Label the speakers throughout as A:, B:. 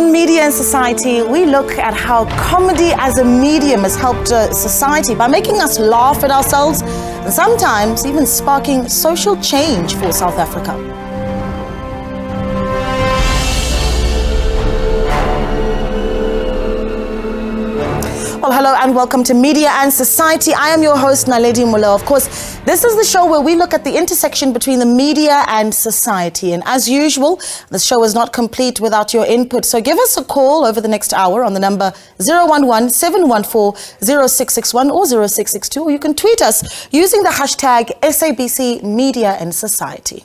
A: On Media and Society, we look at how comedy as a medium has helped society by making us laugh at ourselves and sometimes even sparking social change for South Africa. Well, hello and welcome to Media and Society. I am your host, Naledi Mulo. Of course, this is the show where we look at the intersection between the media and society. And as usual, the show is not complete without your input. So give us a call over the next hour on the number 011-714-0661 or 0662. Or you can tweet us using the hashtag SABC Media and Society.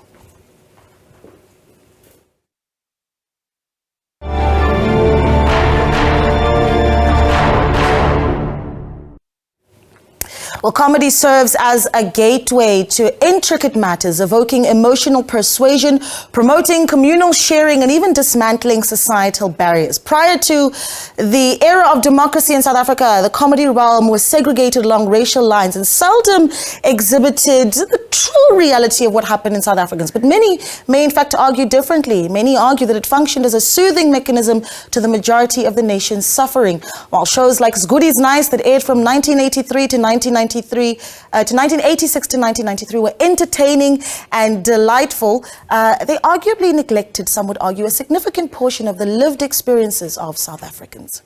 A: Well, comedy serves as a gateway to intricate matters, evoking emotional persuasion, promoting communal sharing, and even dismantling societal barriers. Prior to the era of democracy in South Africa, the comedy realm was segregated along racial lines and seldom exhibited the true reality of what happened in South Africans. But many may in fact argue differently. Many argue that it functioned as a soothing mechanism to the majority of the nation's suffering. While shows like Goodies Nice that aired from 1983 to 1986 to 1993 were entertaining and delightful, they arguably neglected, some would argue, a significant portion of the lived experiences of South Africans.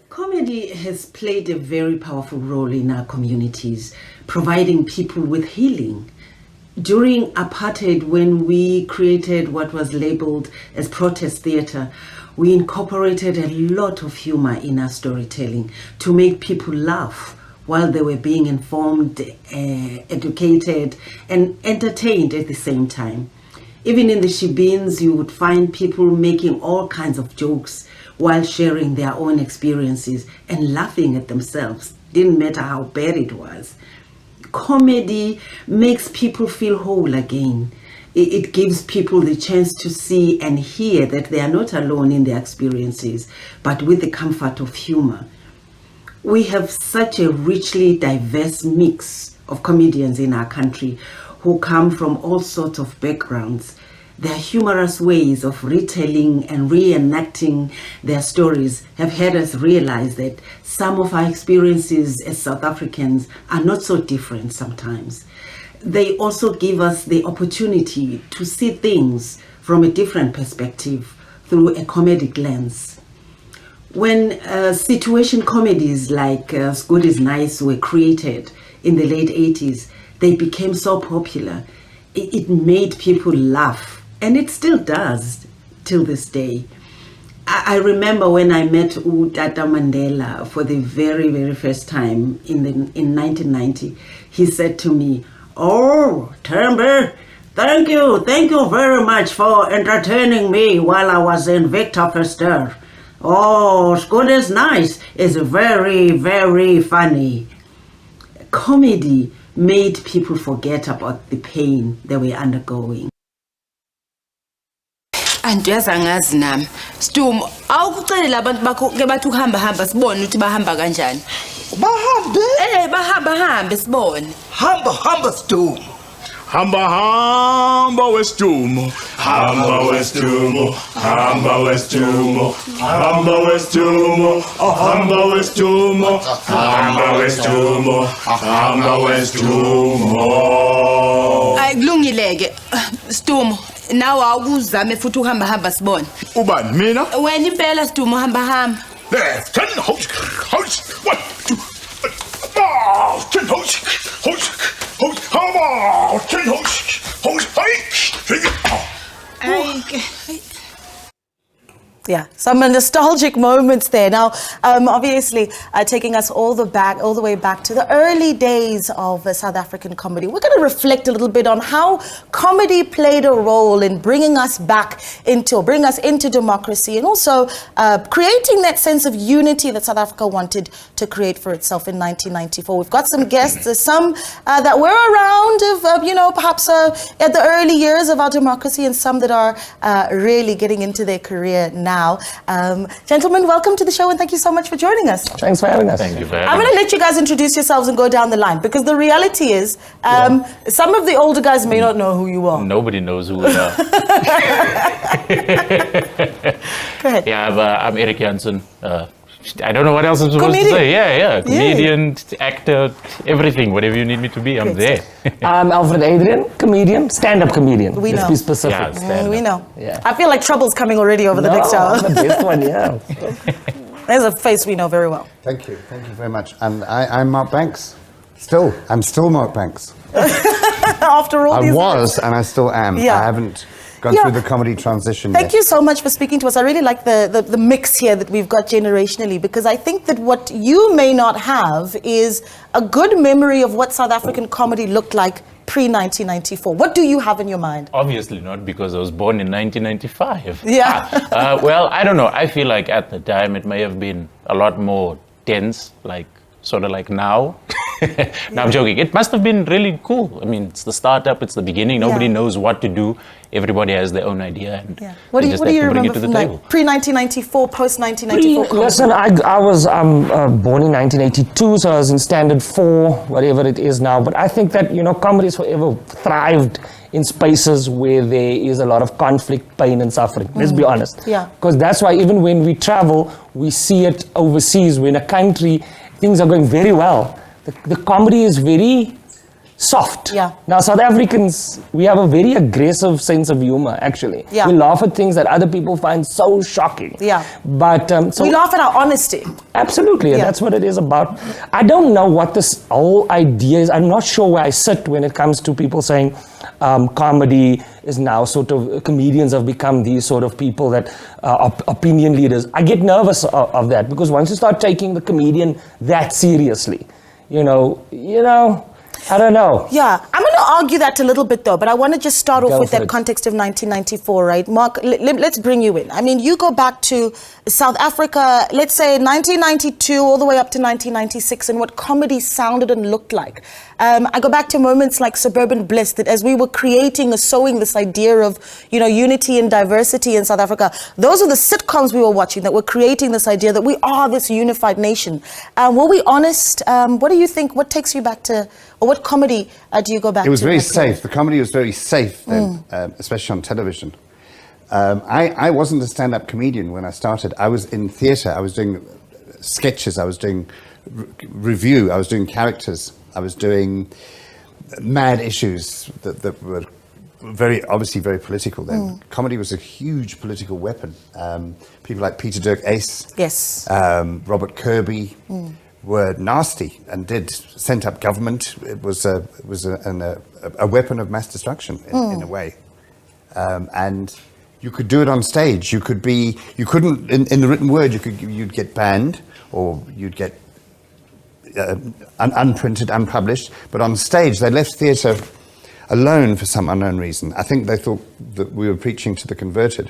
B: Comedy has played a very powerful role in our communities, providing people with healing. During apartheid, when we created what was labeled as protest theatre, we incorporated a lot of humor in our storytelling to make people laugh while they were being informed, educated, and entertained at the same time. Even in the shebeens, you would find people making all kinds of jokes while sharing their own experiences and laughing at themselves. Didn't matter how bad it was. Comedy makes people feel whole again. It gives people the chance to see and hear that they are not alone in their experiences, but with the comfort of humor. We have such a richly diverse mix of comedians in our country who come from all sorts of backgrounds. Their humorous ways of retelling and reenacting their stories have had us realize that some of our experiences as South Africans are not so different sometimes. They also give us the opportunity to see things from a different perspective through a comedic lens. When situation comedies like Goodies Nice were created in the late 80s, they became so popular. It made people laugh, and it still does till this day. I remember when I met Tata Mandela for the very, very first time in 1990, he said to me, "Oh, Tembe, thank you very much for entertaining me while I was in Victor Verster. Oh, Goodies Nice is very, very funny." Comedy made people forget about the pain they were undergoing.
C: Andiyazangazi nami. Stum, awukucelela abantu bakho ke bathi uhamba sibone ukuthi bahamba kanjani.
D: Bahambe?
C: Bahamba sibone.
D: Hamba Stum.
E: Hamba Westumo, Hamba Westumo, Hamba Westumo, Hamba Westumo, Hamba Westumo, Hamba Westumo, Hamba Westumo.
C: Ayikulungileke. Stum, nawe awukuzame futhi uhamba sibone.
E: Ubani mina?
C: Wena impela Stum hamba.
E: Left, 10 house. 1, 2. Ten house. How about 10 house?
A: Yeah, some nostalgic moments there. Now, obviously, taking us all the way back to the early days of South African comedy. We're going to reflect a little bit on how comedy played a role in bringing us into democracy, and also creating that sense of unity that South Africa wanted to create for itself in 1994. We've got some guests, some that were around, perhaps at the early years of our democracy, and some that are really getting into their career now. now. Gentlemen, welcome to the show and thank you so much for joining us.
F: Thanks for having us.
G: Thank you for having
A: I'm going to let you guys introduce yourselves and go down the line because the reality is some of the older guys may not know who you are.
G: Nobody knows who we are.
A: Go ahead.
G: Yeah, I'm Eric Janssen. I don't know what else I'm supposed to say. Yeah. Comedian, actor, everything. Whatever you need me to be, I'm there.
F: I'm Alfred Adrian, comedian, stand-up comedian.
A: We
F: Let's
A: know.
F: be specific.
G: Yeah, stand-up.
A: We know.
F: Yeah.
A: I feel like trouble's coming already over the next hour.
F: The best one, yeah.
A: There's a face we know very well.
H: Thank you very much. And I'm Mark Banks. I'm still Mark Banks.
A: After all
H: I
A: these
H: was, and I still am.
A: Yeah.
H: I haven't gone through the comedy transition
A: Thank
H: yet.
A: you so much for speaking to us. I really like the mix here that we've got generationally because I think that what you may not have is a good memory of what South African comedy looked like pre-1994. What do you have in your mind?
G: Obviously not because I was born in 1995.
A: Yeah.
G: Well, I don't know. I feel like at the time it may have been a lot more tense, sort of like now. No, I'm joking. It must have been really cool. I mean, it's the startup, it's the beginning. Nobody knows what to do. Everybody has their own idea. And
A: What do
G: you
A: you
G: just have to bring
A: remember
G: it to the
A: from
G: table.
A: like pre-1994, post-1994 comedy?
F: Listen, I was born in 1982, so I was in standard 4, whatever it is now. But I think that, comedy has forever thrived in spaces where there is a lot of conflict, pain and suffering. Let's be honest.
A: Yeah.
F: Because that's why even when we travel, we see it overseas. We're in a country, things are going very well. The comedy is very soft.
A: Yeah.
F: Now, South Africans, we have a very aggressive sense of humor, actually.
A: Yeah.
F: We laugh at things that other people find so shocking.
A: Yeah.
F: But so
A: We laugh at our honesty.
F: absolutely,
A: Yeah.
F: that's what it is about. I don't know what this whole idea is. I'm not sure where I sit when it comes to people saying comedy is now sort of, comedians have become these sort of people that are opinion leaders. I get nervous of that because once you start taking the comedian that seriously, I don't know.
A: Yeah, I'm going to argue that a little bit though, but I want to just start off
F: Go
A: with
F: for
A: that
F: it.
A: context of 1994, right? Mark, let's bring you in. I mean, you go back to South Africa, let's say 1992 all the way up to 1996 and what comedy sounded and looked like. I go back to moments like Suburban Bliss that as we were creating or sowing this idea of, unity and diversity in South Africa, those are the sitcoms we were watching that were creating this idea that we are this unified nation. Were we honest? What do you think? What takes you back to, or what comedy do you go back to?
H: It was very
A: in that period?
H: safe. The comedy was very safe then, especially on television. I wasn't a stand-up comedian when I started. I was in theatre. I was doing sketches. I was doing review. I was doing characters. I was doing mad issues that were obviously very political then. Comedy was a huge political weapon. People like Peter Dirk Ace,
A: Yes.
H: Robert Kirby were nasty and sent up government. It was a weapon of mass destruction in a way. And you could do it on stage. You couldn't in the written word. You'd get banned or you'd get unprinted, unpublished. But on stage, they left theatre alone for some unknown reason. I think they thought that we were preaching to the converted.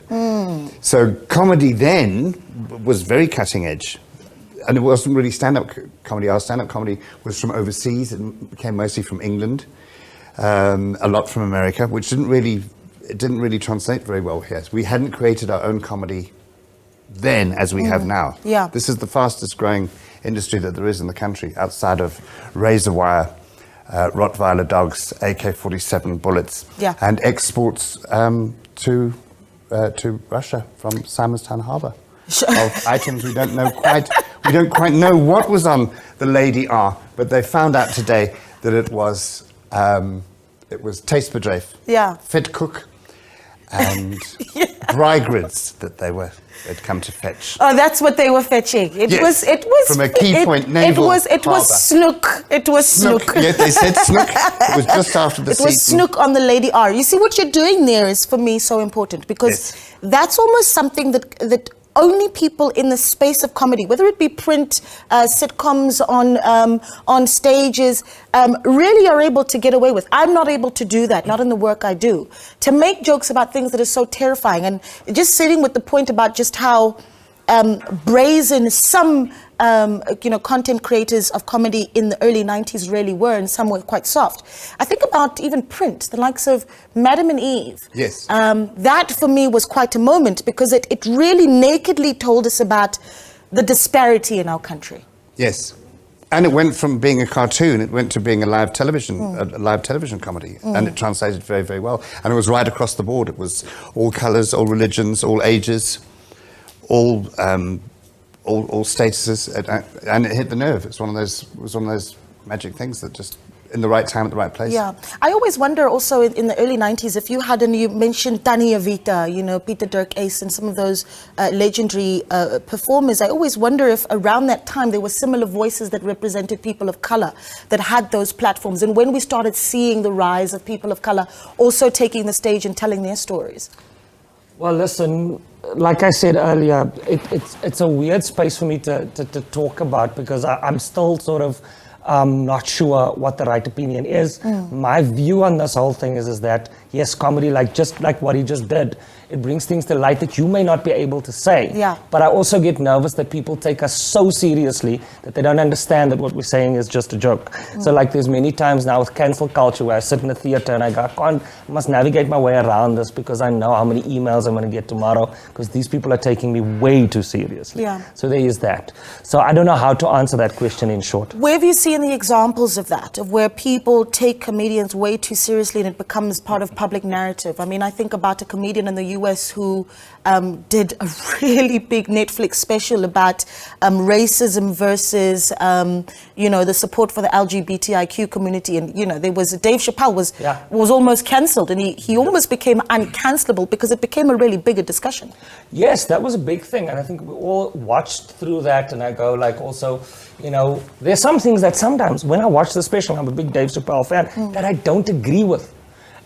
H: So comedy then was very cutting edge. And it wasn't really stand-up comedy. Our stand-up comedy was from overseas. It came mostly from England, a lot from America, which didn't really translate very well here. We hadn't created our own comedy then as we have now.
A: Yeah.
H: This is the fastest growing industry that there is in the country, outside of razor wire, Rottweiler dogs, AK-47 bullets, and exports to Russia from Simonstown Harbour. Of items we don't quite know what was on the Lady R, but they found out today that it was Tastebedraif, Fit Cook, and Brygrids that they'd come to fetch.
A: Oh, that's what they were fetching. It was
H: from a key point naval
A: It was snook. It was snook.
H: Yes, they said snook. It was just after the season.
A: It was snook on the Lady R. You see, what you're doing there is for me so important because that's almost something that only people in the space of comedy, whether it be print, sitcoms on stages, really are able to get away with. I'm not able to do that, not in the work I do. To make jokes about things that are so terrifying, and just sitting with the point about just how brazen some content creators of comedy in the early 90s really were, and some were quite soft. I think about even print, the likes of Madam and Eve.
H: Yes.
A: That for me was quite a moment, because it really nakedly told us about the disparity in our country.
H: Yes. And it went from being a cartoon, it went to being a live television comedy. And it translated very, very well. And it was right across the board. It was all colours, all religions, all ages, all statuses, and it hit the nerve. It was one of those magic things that just, in the right time at the right place.
A: Yeah. I always wonder also in the early 90s, if you had, and you mentioned Danny Avita, Peter Dirk Ace, and some of those legendary performers, I always wonder if around that time there were similar voices that represented people of color that had those platforms. And when we started seeing the rise of people of color also taking the stage and telling their stories.
F: Well, listen, like I said earlier, it's a weird space for me to talk about, because I'm still sort of not sure what the right opinion is. My view on this whole thing is that, yes, comedy, just like what he just did, it brings things to light that you may not be able to say.
A: Yeah.
F: But I also get nervous that people take us so seriously that they don't understand that what we're saying is just a joke. So there's many times now with cancel culture where I sit in a theater and I go, I must navigate my way around this, because I know how many emails I'm going to get tomorrow, because these people are taking me way too seriously.
A: Yeah.
F: So there is that. So I don't know how to answer that question in short.
A: Where have you seen the examples of that, of where people take comedians way too seriously and it becomes part of public narrative? I mean, I think about a comedian in the US who did a really big Netflix special about racism versus, the support for the LGBTIQ community. And, there was Dave Chappelle was almost cancelled, and he almost became uncancelable because it became a really bigger discussion.
F: Yes, that was a big thing. And I think we all watched through that. And I go also, there's some things that sometimes when I watch the special, I'm a big Dave Chappelle fan, that I don't agree with.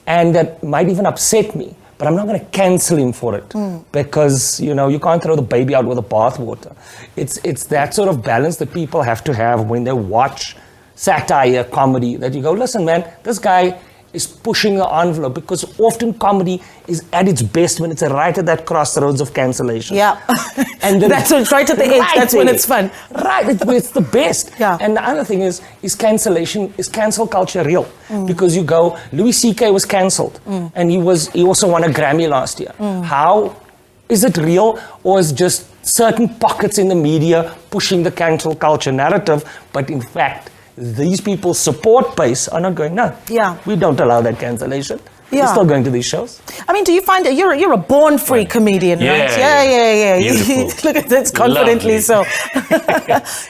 F: And that might even upset me. But I'm not going to cancel him for it, because, you can't throw the baby out with the bathwater. It's that sort of balance that people have to have when they watch satire, comedy, that you go, listen, man, this guy is pushing the envelope, because often comedy is at its best when it's right at that crossroads of cancellation.
A: Yeah.
F: And then,
A: that's when it's right at the edge. That's when it's fun.
F: Right, it's the best.
A: Yeah.
F: And the other thing is cancel culture real? Because you go, Louis C.K. was cancelled, and he also won a Grammy last year. How is it real, or is just certain pockets in the media pushing the cancel culture narrative, but in fact, these people's support base are not going, no, we don't allow that cancellation. You're still going to these shows.
A: I mean, do you find that you're a born free comedian, right? Yeah. Look at this, confidently so.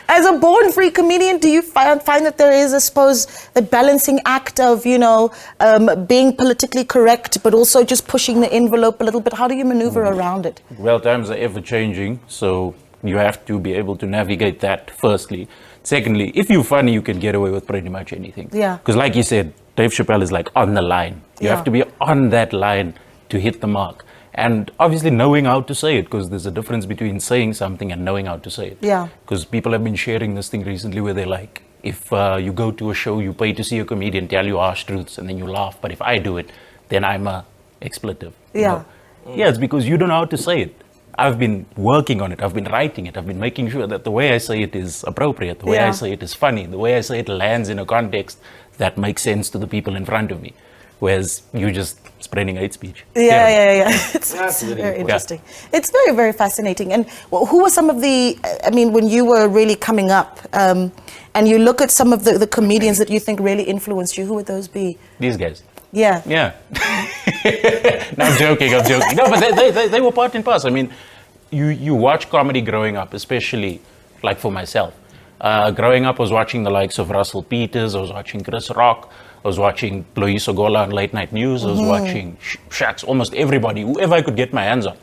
A: As a born free comedian, do you find that there is, I suppose, the balancing act of, being politically correct, but also just pushing the envelope a little bit? How do you maneuver around it?
G: Well, times are ever changing, so you have to be able to navigate that, firstly. Secondly, if you're funny, you can get away with pretty much anything.
A: Yeah.
G: Because like you said, Dave Chappelle is on the line. You have to be on that line to hit the mark. And obviously knowing how to say it, because there's a difference between saying something and knowing how to say it.
A: Yeah.
G: Because people have been sharing this thing recently where they're like, if you go to a show, you pay to see a comedian tell you harsh truths and then you laugh. But if I do it, then I'm a expletive.
A: Yeah.
G: Yeah, it's because you don't know how to say it. I've been working on it. I've been writing it. I've been making sure that the way I say it is appropriate. The way I say it is funny. The way I say it lands in a context that makes sense to the people in front of me. Whereas you just spreading hate speech.
A: Yeah. It's very interesting. It's very, very fascinating. And who were some of the, when you were really coming up, and you look at some of the comedians that you think really influenced you, who would those be?
G: These guys.
A: Yeah.
G: No, I'm joking. No, but they were part and parcel. I mean, you watch comedy growing up, especially like for myself. Growing up, I was watching the likes of Russell Peters, I was watching Chris Rock, I was watching Loyiso Gola on Late Night News, I was watching Shaqs, almost everybody, whoever I could get my hands on.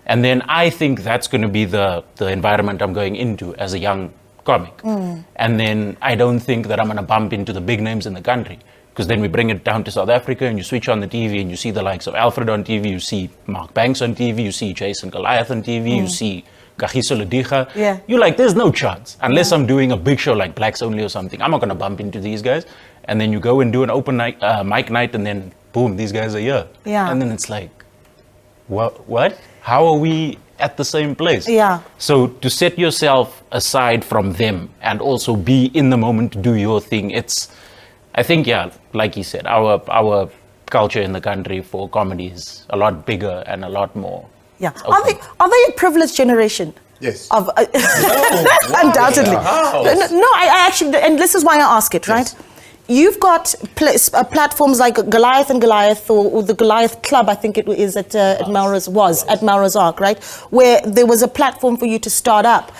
G: And then I think that's going to be the environment I'm going into as a young comic. And then I don't think that I'm going to bump into the big names in the country. Because then we bring it down to South Africa and you switch on the TV and you see the likes of Alfred on TV, you see Mark Banks on TV, you see Jason Goliath on TV, you see Kagiso Lediga.
A: Yeah.
G: You're like, there's no chance. Unless I'm doing a big show like Blacks Only or something, I'm not going to bump into these guys. And then you go and do an open night, mic night, and then boom, these guys are here.
A: Yeah.
G: And then it's like, what? How are we at the same place?
A: Yeah.
G: So to set yourself aside from them and also be in the moment, do your thing. I think, yeah, like you said, our culture in the country for comedy is a lot bigger and a lot more.
A: Yeah.
G: open.
A: Are they a privileged generation?
H: Yes.
A: Of undoubtedly.
G: How?
A: No, I actually, and this is why I ask it, right? You've got platforms like Goliath and Goliath, or the Goliath Club, I think it is at Melrose Arc, right? Where there was a platform for you to start up.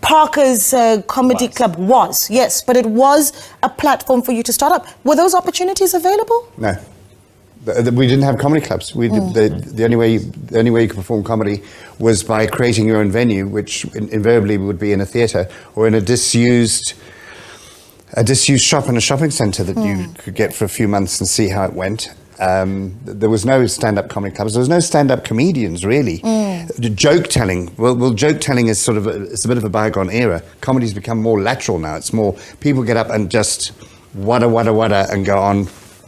A: Parker's Comedy Club was, yes, but it was a platform for you to start up. Were those opportunities available?
H: No. We didn't have comedy clubs. The only way you could perform comedy was by creating your own venue, which invariably would be in a theatre or in a disused shop in a shopping centre that you could get for a few months and see how it went. There was no stand-up comedy clubs. There was no stand-up comedians, really. Joke telling. Well, joke telling is it's a bit of a bygone era. Comedy's become more lateral now. It's more people get up and just wada and go on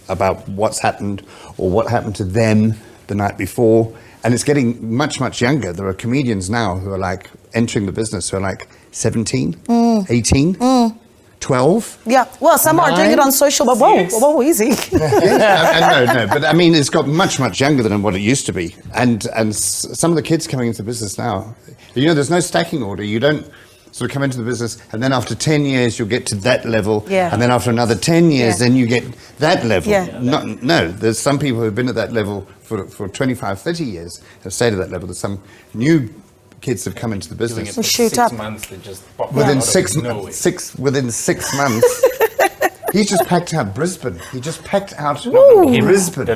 H: about what's happened or what happened to them the night before. And it's getting much, much younger. There are comedians now who are like entering the business who are like 17, 18. 12?
A: Yeah, well, some are doing it on social, but whoa, easy.
H: No, but I mean, it's got much, much younger than what it used to be. And some of the kids coming into the business now, there's no stacking order. You don't sort of come into the business and then after 10 years you'll get to that level.
A: Yeah.
H: And then after another 10 years, then you get that level.
A: Yeah.
H: No, there's some people who've been at that level for 25, 30 years, have stayed at that level. There's some new kids have come into the business.
A: For shoot up.
G: 6 months, they just pop
H: Within
G: out
H: six
G: of nowhere.
H: within 6 months, he's just packed out Brisbane. He just packed out Brisbane.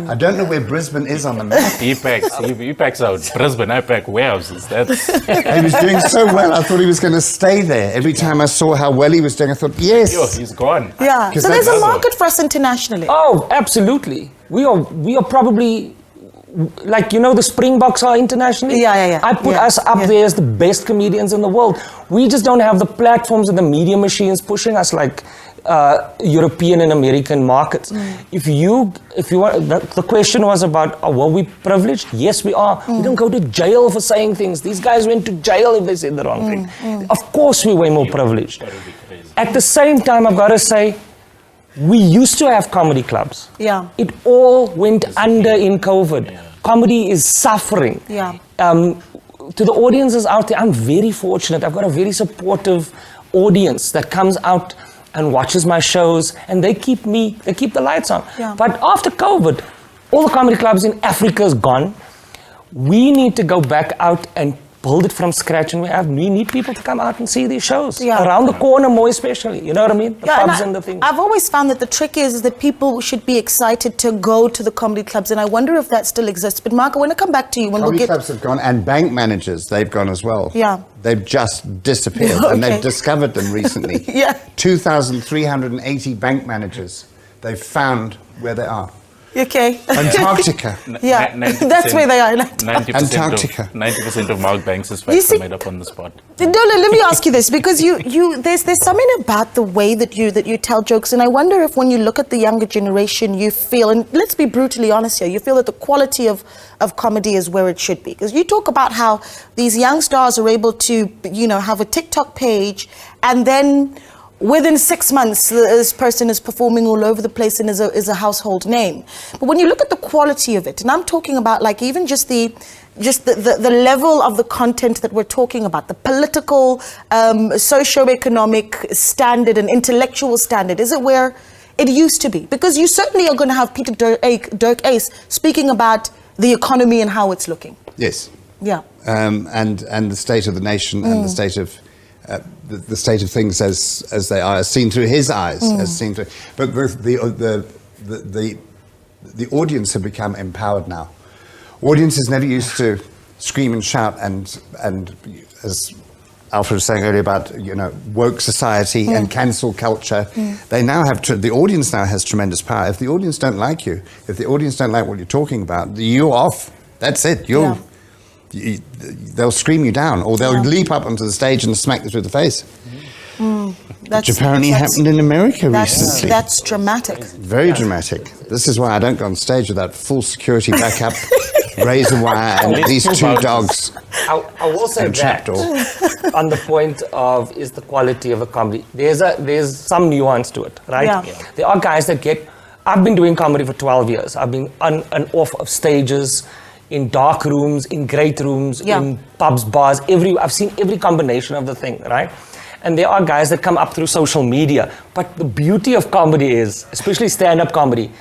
H: I don't know where Brisbane is on the map.
G: He packs out Brisbane, I pack warehouses.
H: He was doing so well, I thought he was going to stay there. Every time I saw how well he was doing, I thought, yes.
G: He's gone.
A: Yeah, so there's a market for us internationally.
F: Oh, absolutely. We are probably, like, the Springboks are internationally.
A: Yeah.
F: I put us up there as the best comedians in the world. We just don't have the platforms and the media machines pushing us like European and American markets. If you want, the question was about, were we privileged? Yes, we are. We don't go to jail for saying things. These guys went to jail if they said the wrong thing. Of course we were more privileged. At the same time, I've got to say, we used to have comedy clubs.
A: Yeah.
F: It all went under in COVID. Yeah. Comedy is suffering.
A: Yeah.
F: To the audiences out there, I'm very fortunate. I've got a very supportive audience that comes out and watches my shows, and they keep the lights on.
A: Yeah.
F: But after COVID, all the comedy clubs in Africa is gone. We need to go back out and build it from scratch, and we need people to come out and see these shows.
A: Yeah.
F: Around the corner, more especially. You know what I mean? The pubs and the things.
A: I've always found that the trick is that people should be excited to go to the comedy clubs, and I wonder if that still exists. But Mark, I want to come back to you.
H: Comedy clubs have gone, and bank managers, they've gone as well.
A: Yeah.
H: They've just disappeared, and they've discovered them recently. 2,380 bank managers, they've found where they are.
A: Okay.
H: Antarctica.
A: Yeah, that's where they are.
H: 90%.
G: 90% of Mark Banks' facts are made up on the spot.
A: No, let me ask you this, because there's something about the way that you tell jokes, and I wonder if when you look at the younger generation, you feel, and let's be brutally honest here, you feel that the quality of comedy is where it should be. Because you talk about how these young stars are able to, have a TikTok page, and then within 6 months, this person is performing all over the place and is a household name. But when you look at the quality of it, and I'm talking about like even just the level of the content that we're talking about, the political, socio-economic standard and intellectual standard, is it where it used to be? Because you certainly are going to have Peter Dirk Ace speaking about the economy and how it's looking.
H: Yes.
A: Yeah.
H: And the state of the nation and the state of the state of things as they are, as seen through his eyes, as seen through. But the audience have become empowered now. Audiences never used to scream and shout and as Alfred was saying earlier about woke society and cancel culture. They now have the audience now has tremendous power. If the audience don't like you, if the audience don't like what you're talking about, you're off. That's it. They'll scream you down, or they'll leap up onto the stage and smack you through the face.
A: That's,
H: Which apparently happened in America recently.
A: That's dramatic.
H: Very dramatic. This is why I don't go on stage without full security backup, razor wire, and these two dogs.
F: I will say
H: And
F: that
H: trapdoor.
F: on the point of is the quality of the comedy. There's some nuance to it, right?
A: Yeah.
F: There are guys that get. I've been doing comedy for 12 years. I've been on and off of stages, in dark rooms, in great rooms, in pubs, bars. I've seen every combination of the thing, right? And there are guys that come up through social media. But the beauty of comedy is, especially stand-up comedy,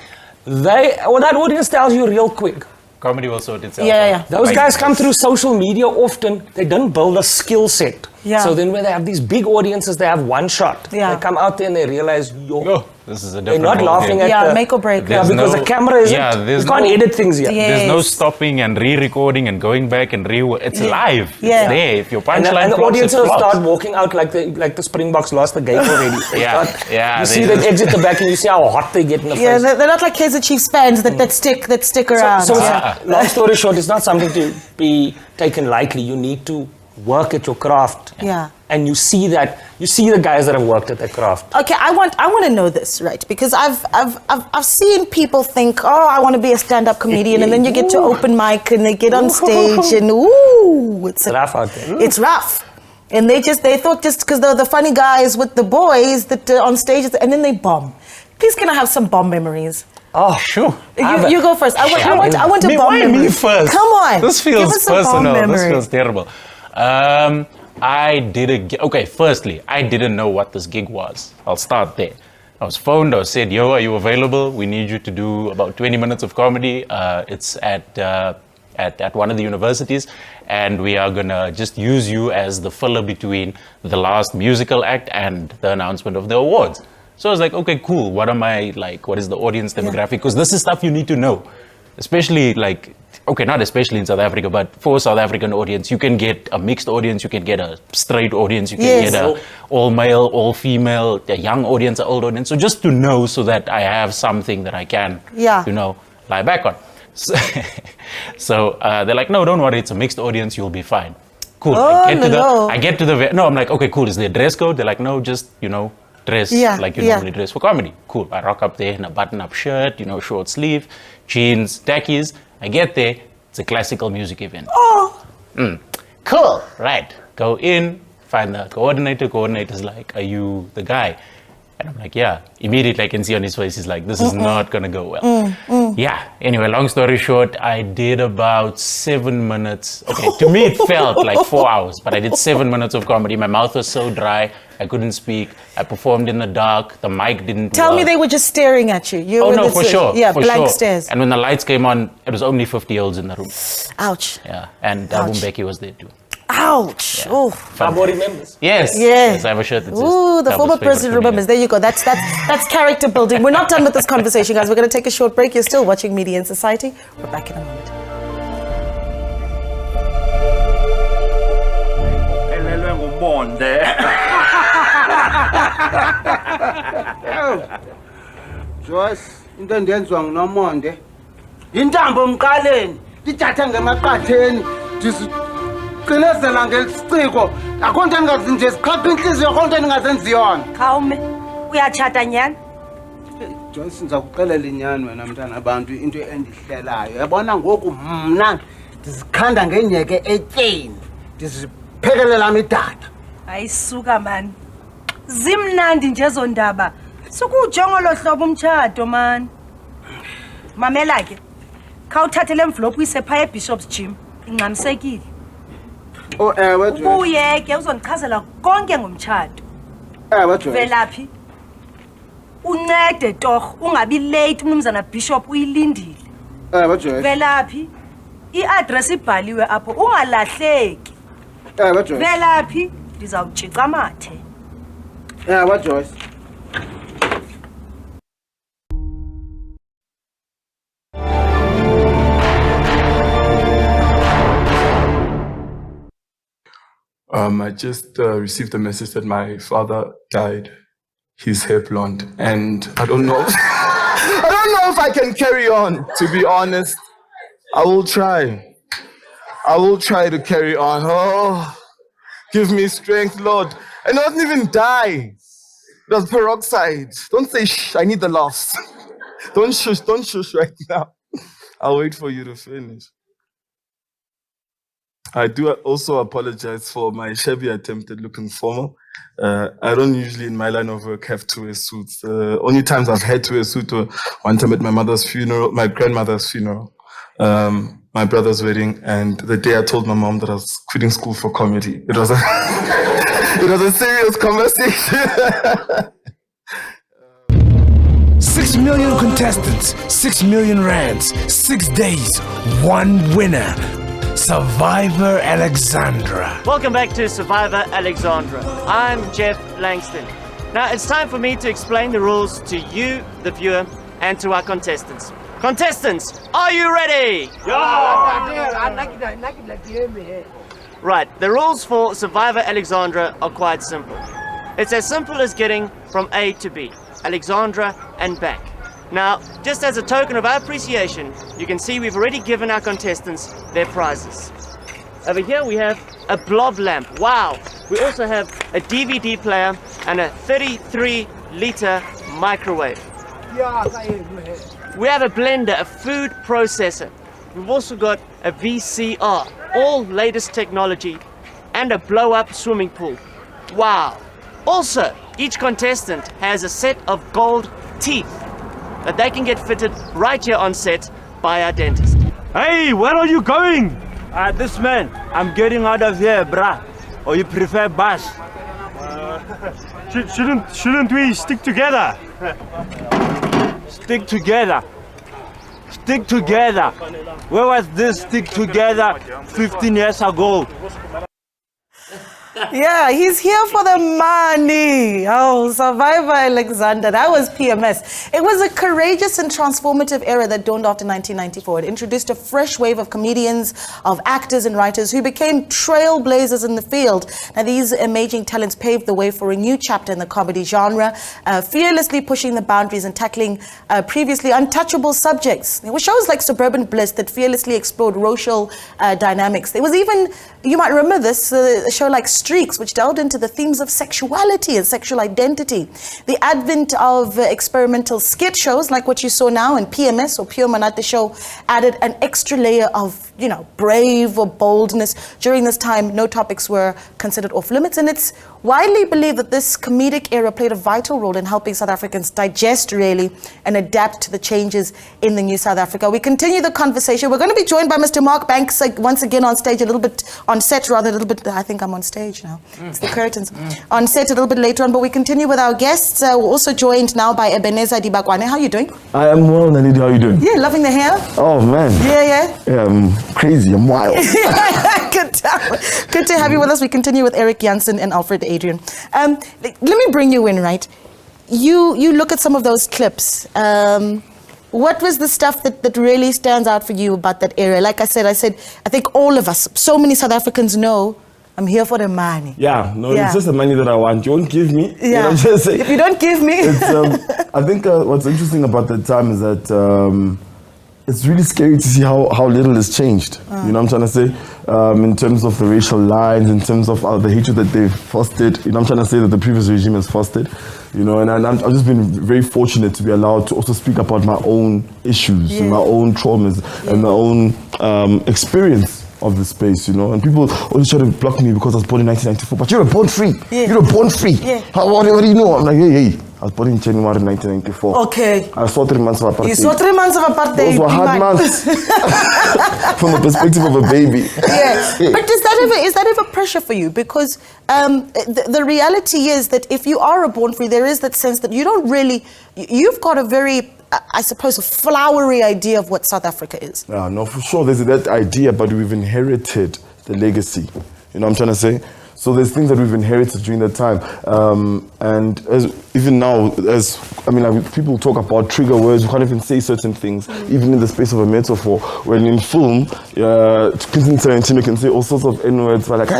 F: that audience tells you real quick.
G: Comedy will sort itself
A: Yeah.
G: out.
F: Those guys come through social media often. They don't build a skill set.
A: Yeah.
F: So then when they have these big audiences, they have one shot.
A: Yeah.
F: They come out there and they realize,
G: Oh, this is a
F: they're
G: different
F: not
G: ball
F: laughing
G: game.
F: at the...
A: Make or break.
F: Yeah,
G: There's
F: because
G: no-
F: the camera isn't...
G: Yeah, there's
F: you can't
G: no-
F: edit things yet.
A: Yeah.
G: There's no
A: Yes.
G: stopping and re-recording and going back and it's live.
A: Yeah.
G: It's there. If your
F: And
G: punchline
F: the
G: flops,
F: audience
G: it
F: will
G: flops.
F: start walking out like the Springboks lost the game already. They
G: Yeah,
F: start-
G: yeah,
F: You
G: they
F: see them
G: just-
F: exit the back and you see how hot they get in the
A: Yeah,
F: face.
A: they're not like Kaiser Chiefs fans that stick around.
F: So
A: yeah.
F: long story short, it's not something to be taken lightly. You need to work at your craft.
A: Yeah.
F: And you see the guys that have worked at their craft.
A: Okay, I want to know this, right? Because I've seen people think, oh, I want to be a stand-up comedian, and then you get to open mic and they get on stage and it's
F: Rough out there.
A: It's rough. And they thought just because they're the funny guys with the boys that on stages, and then they bomb. Please, can I have some bomb memories?
G: Oh, sure.
A: You go first. I want a bomb
G: Why
A: memory.
G: me first?
A: Come on.
G: This
A: Give
G: feels
A: us a bomb
G: personal. This
A: memory.
G: feels terrible. Okay, firstly, I didn't know what this gig was. I'll start there. I was phoned, I was said, yo, are you available? We need you to do about 20 minutes of comedy. It's at one of the universities, and we are gonna just use you as the filler between the last musical act and the announcement of the awards. So I was like, okay, cool. What is the audience demographic? Because this is stuff you need to know. Especially not especially in South Africa, but for South African audience, you can get a mixed audience, you can get a straight audience, you can
A: Yes.
G: get a all male, all female, a young audience, an old audience. So just to know so that I have something that I can, lie back on. So they're like, no, don't worry, it's a mixed audience, you'll be fine. Cool. I get to the, I'm like, okay, cool, is there a dress code? They're like, no, just, dress like you normally dress for comedy. Cool. I rock up there in a button-up shirt, short sleeve, jeans, tackies. I get there, it's a classical music event.
A: Oh.
G: Cool. Right. Go in, find the coordinator. Coordinator's like, are you the guy? And I'm like, yeah. Immediately I can see on his face, he's like, this is not gonna go well. Yeah. Anyway, long story short, I did about 7 minutes. Okay, to me it felt like 4 hours, but I did 7 minutes of comedy. My mouth was so dry, I couldn't speak. I performed in the dark. The mic didn't
A: Tell
G: work.
A: me they were just staring at you. You
G: Oh
A: were
G: no,
A: the
G: for
A: stage.
G: sure.
A: Yeah,
G: for
A: blank
G: sure.
A: stares.
G: And when the lights came on, it was only 50-year-olds in the room.
A: Ouch.
G: Yeah, and
A: Ouch.
G: Mbeki was there too.
A: Ouch.
G: Yeah.
A: Oh.
F: Cabo remembers.
G: Yes.
A: Yes.
G: I have a shirt that says
A: Ooh, the
G: Cabo's
A: former
G: favorite
A: president remembers. There you go. That's character building. We're not done with this conversation, guys. We're going to take a short break. You're still watching Media and Society. We're back in a moment.
I: Joyce, into endenziwa nguNomonde intambo emqaleni lidatha ngemaqatheni ndisiqinezela ngesiciko akho nto endingazi nje siqhapha intliziyo akho nto endingazenzi yona
J: khawume uyatshata nyani
I: Joyce ndiza kuxelela inyani wena mntana abantu into endihlelayo yabona ngoku mna ndizikhanda ngenyeke etyeni ndiziphekelela midada
J: ayisuka mani zimnandi nje ezo ndaba sukujonga lo hlobo umtshato mani mamela ke khawuthathe le envelope uyise phaya eBishop's Gym ingxamisekile
I: oh ewe Joyce
J: ubuye ke uzondichazela konke ngomtshato
I: ewe Joyce
J: velaphi uncede torh ungabi late umnumzana Bishop uyilindile
I: ewe Joyce
J: velaphi iaddress ibhaliwe apho ungalahleki
I: ewe Joyce
J: velaphi ndizawutshica amathe
I: ewe Joyce
K: I just received a message that my father died. His hair blonde, and I don't know. I don't know if I can carry on. To be honest, I will try. I will try to carry on. Oh, give me strength, Lord. And I didn't even die. It was peroxide. Don't say shh, I need the laughs. Don't shush right now. I'll wait for you to finish. I do also apologize for my shabby attempt at looking formal. I don't usually in my line of work have to wear suits. Only times I've had to wear a suit were one time at my mother's funeral, my grandmother's funeral, my brother's wedding, and the day I told my mom that I was quitting school for comedy. It was a, it was a serious conversation.
L: 6 million contestants, 6 million rands, 6 days, 1 winner. Survivor Alexandra.
M: Welcome back to Survivor Alexandra. I'm Jeff Langston. Now it's time for me to explain the rules to you, the viewer, and to our contestants. Contestants, are you ready? Right, the rules for Survivor Alexandra are quite simple. It's as simple as getting from A to B, Alexandra and back. Now, just as a token of our appreciation, you can see we've already given our contestants their prizes. Over here we have a blob lamp. Wow! We also have a DVD player and a 33-liter microwave. We have a blender, a food processor. We've also got a VCR, all latest technology, and a blow-up swimming pool. Wow! Also, each contestant has a set of gold teeth that they can get fitted right here on set by our dentist.
N: Hey, where are you going? This man, I'm getting out of here, bruh. Or you prefer bus? Shouldn't we stick together? Stick together. Stick together. Where was this stick together 15 years ago?
A: Yeah, he's here for the money. Oh, Survivor Alexander. That was PMS. It was a courageous and transformative era that dawned after 1994. It introduced a fresh wave of comedians, of actors and writers who became trailblazers in the field. Now, these emerging talents paved the way for a new chapter in the comedy genre, fearlessly pushing the boundaries and tackling previously untouchable subjects. There were shows like Suburban Bliss that fearlessly explored racial dynamics. There was even, you might remember this, a show like Streaks, which delved into the themes of sexuality and sexual identity. The advent of experimental skit shows like what you saw now in PMS or Pure Manate Show added an extra layer of, brave or boldness. During this time, no topics were considered off limits, and it's widely believed that this comedic era played a vital role in helping South Africans digest really and adapt to the changes in the new South Africa. We continue the conversation. We're going to be joined by Mr. Mark Banks once again on stage, on set, I think I'm on stage now. It's the curtains. On set a little bit later on, but we continue with our guests. We're also joined now by Ebenezer Dibakwane. How are you doing?
O: I am well, Nalidi. How are you doing?
A: Yeah, loving the hair.
O: Oh, man.
A: Yeah.
O: I'm crazy. I'm wild.
A: Good to have you with us. We continue with Eric Jansen and Alfred Adrian. Let me bring you in, right? You look at some of those clips. What was the stuff that really stands out for you about that era? Like I said, I think all of us, so many South Africans know, I'm here for the money.
O: It's just the money that I want. You won't give me.
A: Yeah. If you don't give me.
O: I think what's interesting about that time is that it's really scary to see how little has changed. You know what I'm trying to say? In terms of the racial lines, in terms of the hatred that they've fostered. You know what I'm trying to say, that the previous regime has fostered. And I've just been very fortunate to be allowed to also speak about my own issues, and my own traumas, and my own experience of the space, and people always try to block me because I was born in 1994. But you're born free. You're born free. What do you know? I'm like, hey. I was born in January 1994.
A: Okay.
O: I saw 3 months of apartheid.
A: You saw 3 months of apartheid.
O: Those were hard months from the perspective of a baby.
A: Yeah. But is that ever pressure for you? Because the reality is that if you are a born free, there is that sense that you don't really, you've got a very, I suppose, a flowery idea of what South Africa is.
O: Yeah, no, for sure. There's that idea, but we've inherited the legacy. You know what I'm trying to say? So there's things that we've inherited during that time. And even now, people talk about trigger words, you can't even say certain things, even in the space of a metaphor. When in film, Quentin Tarantino can say all sorts of N-words, but like,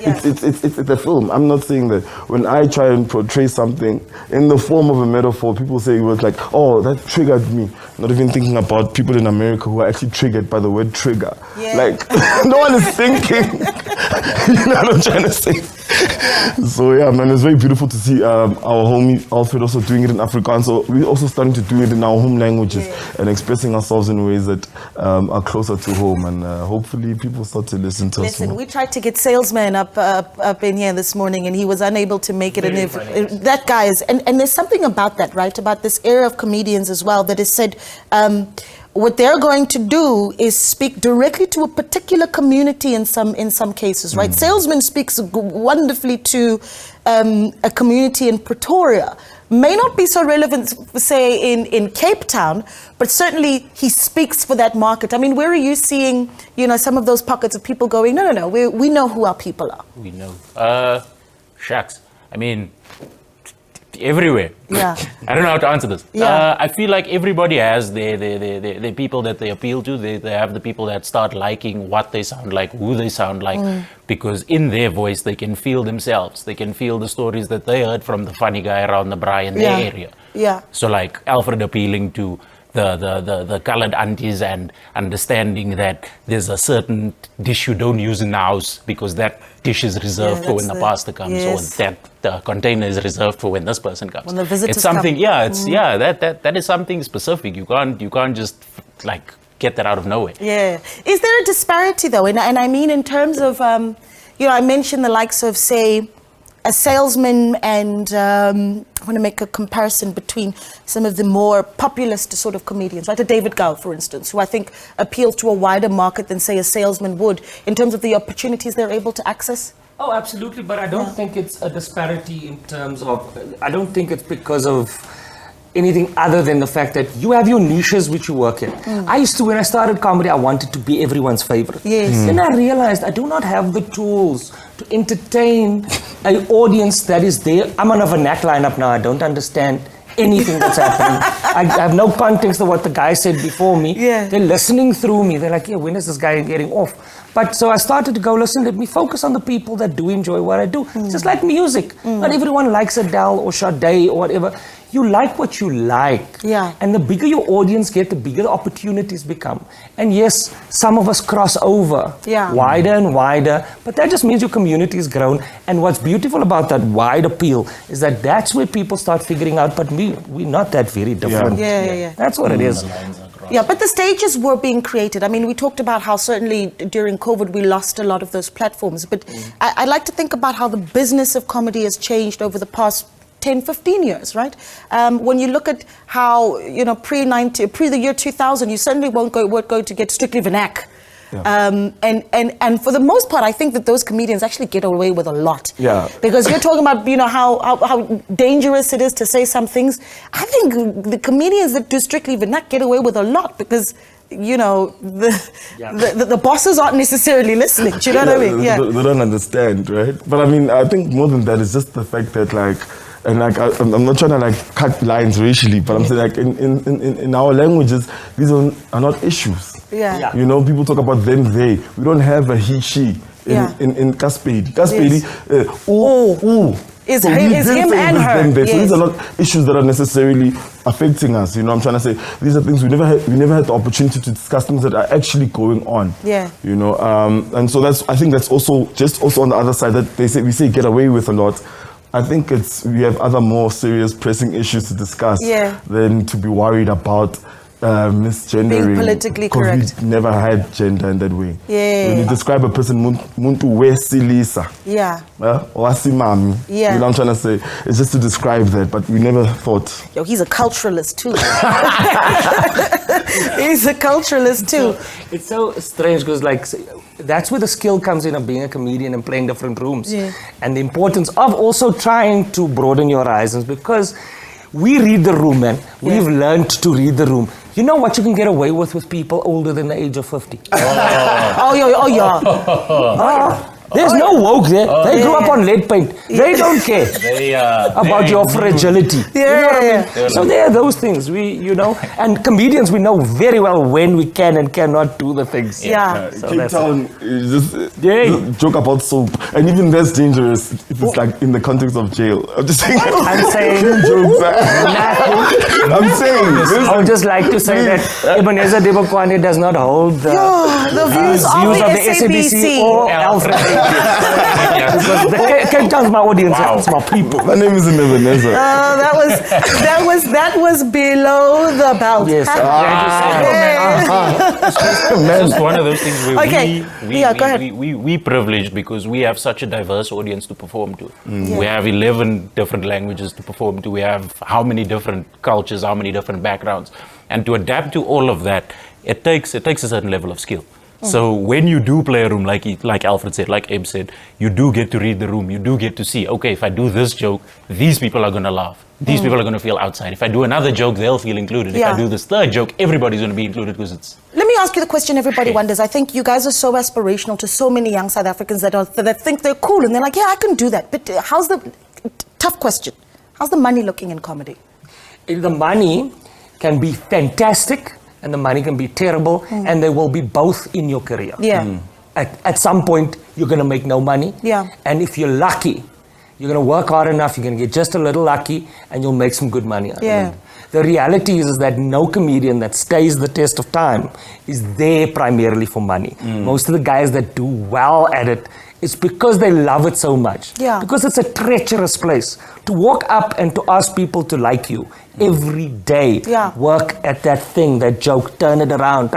O: it's a film. I'm not saying that. When I try and portray something in the form of a metaphor, people say it was like, oh, that triggered me. Not even thinking about people in America who are actually triggered by the word trigger. Like, no one is thinking. You know what I'm trying to say? So yeah, man, it's very beautiful to see our homie Alfred also doing it in Afrikaans. So we're also starting to do it in our home languages and expressing ourselves in ways that are closer to home. And hopefully people start to listen to us
A: Listen,
O: more.
A: we tried to get Salesman up in here this morning, and he was unable to make it. And that guy is, and there's something about that, right? About this era of comedians as well that is said. What they're going to do is speak directly to a particular community in some cases, right? Salesman speaks wonderfully to a community in Pretoria. May not be so relevant, say, in Cape Town, but certainly he speaks for that market. I mean, where are you seeing, some of those pockets of people going, no, we know who our people are.
G: We know. Shucks. I mean, everywhere.
A: Yeah.
G: I don't know how to answer this.
A: Yeah.
G: I feel like everybody has their people that they appeal to. They have the people that start liking what they sound like, who they sound like, because in their voice they can feel themselves. They can feel the stories that they heard from the funny guy around the braai in their area.
A: Yeah.
G: So like Alfred appealing to the colored aunties and understanding that there's a certain dish you don't use in the house because that dish is reserved for when the pastor comes, or that the container is reserved for when this person comes.
A: When the visitors
G: it's something,
A: come.
G: that is something specific. You can't just like get that out of nowhere.
A: Yeah. Is there a disparity though? And I mean in terms of, I mentioned the likes of, say, a salesman, and I want to make a comparison between some of the more populist sort of comedians, right? A David Gow, for instance, who I think appeals to a wider market than, say, a salesman would in terms of the opportunities they're able to access.
F: Oh, absolutely. But I don't think it's a disparity in terms of, I don't think it's because of anything other than the fact that you have your niches which you work in. I used to, when I started comedy, I wanted to be everyone's favorite.
A: Yes.
F: Then I realized I do not have the tools to entertain an audience that is there. I'm on a vernac lineup now. I don't understand anything that's happening. I have no context of what the guy said before me.
A: Yeah.
F: They're listening through me. They're like, yeah, when is this guy getting off? But so I started to go, listen, let me focus on the people that do enjoy what I do. It's just like music. Not everyone likes Adele or Sade or whatever. You like what you like.
A: Yeah.
F: And the bigger your audience get, the bigger the opportunities become. And yes, some of us cross over wider and wider, but that just means your community has grown. And what's beautiful about that wide appeal is that that's where people start figuring out, but we're not that very different.
A: Yeah.
F: That's what it is.
A: Yeah, but the stages were being created. I mean, we talked about how certainly during COVID we lost a lot of those platforms, but I'd like to think about how the business of comedy has changed over the past 10, 15 years, right? When you look at how, pre the year 2000, you certainly weren't going to get strictly vernac. Yeah. And for the most part, I think that those comedians actually get away with a lot.
O: Yeah.
A: Because you're talking about, how dangerous it is to say some things. I think the comedians that do strictly vernac get away with a lot because, the bosses aren't necessarily listening. Do you know what I mean? Yeah.
O: They don't understand, right? But I mean, I think more than that is just the fact that I'm not trying to cut lines racially, but I'm saying in our languages, these are not issues.
A: Yeah.
O: People talk about them, they. We don't have a he, she in Kaspedi. Kaspedi,
A: Is
O: so
A: him and her.
O: So these are not issues that are necessarily affecting us. I'm trying to say these are things we never had the opportunity to discuss, things that are actually going on.
A: Yeah.
O: And so I think that's also on the other side that we say get away with a lot. I think we have other more serious pressing issues to discuss than to be worried about misgendering.
A: Being politically correct.
O: We never had gender in that way.
A: Yeah.
O: When you describe a person, muntu wesilisa.
A: Yeah.
O: Wasimami.
A: Yeah.
O: You know what I'm trying to say? It's just to describe that, but we never thought.
A: Yo, he's a culturalist too. He's a culturalist too.
F: It's so strange because that's where the skill comes in of being a comedian and playing different rooms.
A: Yeah.
F: And the importance of also trying to broaden your horizons, because we read the room, man. We've learned to read the room. You know what you can get away with people older than the age of 50?
A: Oh yeah.
F: There's no woke there. They grew up on lead paint. They don't care about your fragility.
A: Yeah.
F: You know what I mean? So there are those things. And comedians, we know very well when we can and cannot do the things.
A: Yeah.
O: Cape Town, just joke about soap, and even that's dangerous if it's in the context of jail. I'm just saying.
F: I'm saying
O: jokes. I'm saying.
F: I would just like to say that Ebenezer Debokwane does not hold the
A: views of the
F: SABC or Alfred. Because Cape Town's my audience, it's my people.
O: My name is Ebenezer.
A: That was below the belt.
F: Yes.
G: It's just one of those things where
A: go ahead.
G: we privileged because we have such a diverse audience to perform to. We have 11 different languages to perform to. We have how many different cultures, how many different backgrounds. And to adapt to all of that, it takes a certain level of skill. So when you do play a room, like Alfred said, like Eb said, you do get to read the room. You do get to see, okay, if I do this joke, these people are going to laugh. These people are going to feel outside. If I do another joke, they'll feel included. If I do this third joke, everybody's going to be included because it's...
A: Let me ask you the question everybody wonders. I think you guys are so aspirational to so many young South Africans that think they're cool and they're like, yeah, I can do that. But tough question. How's the money looking in comedy?
F: The money can be fantastic and the money can be terrible, and they will be both in your career. At some point, you're going to make no money. And if you're lucky, you're going to work hard enough, you're going to get just a little lucky, and you'll make some good money out of it. The reality is that no comedian that stays the test of time is there primarily for money. Most of the guys that do well at it, it's because they love it so much. Because it's a treacherous place. To walk up and to ask people to like you every day, work at that thing, that joke, turn it around.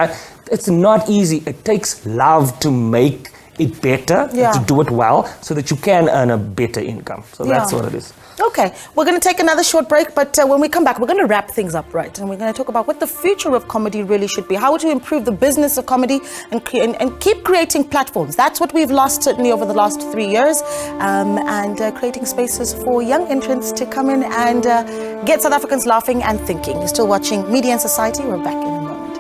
F: It's not easy. It takes love to make it better, and to do it well, so that you can earn a better income. So that's what it is.
A: Okay, we're going to take another short break, but when we come back, we're going to wrap things up, right? And we're going to talk about what the future of comedy really should be, how to improve the business of comedy and keep creating platforms. That's what we've lost certainly over the last 3 years, and creating spaces for young entrants to come in and get South Africans laughing and thinking. You're still watching Media and Society. We're back in a moment.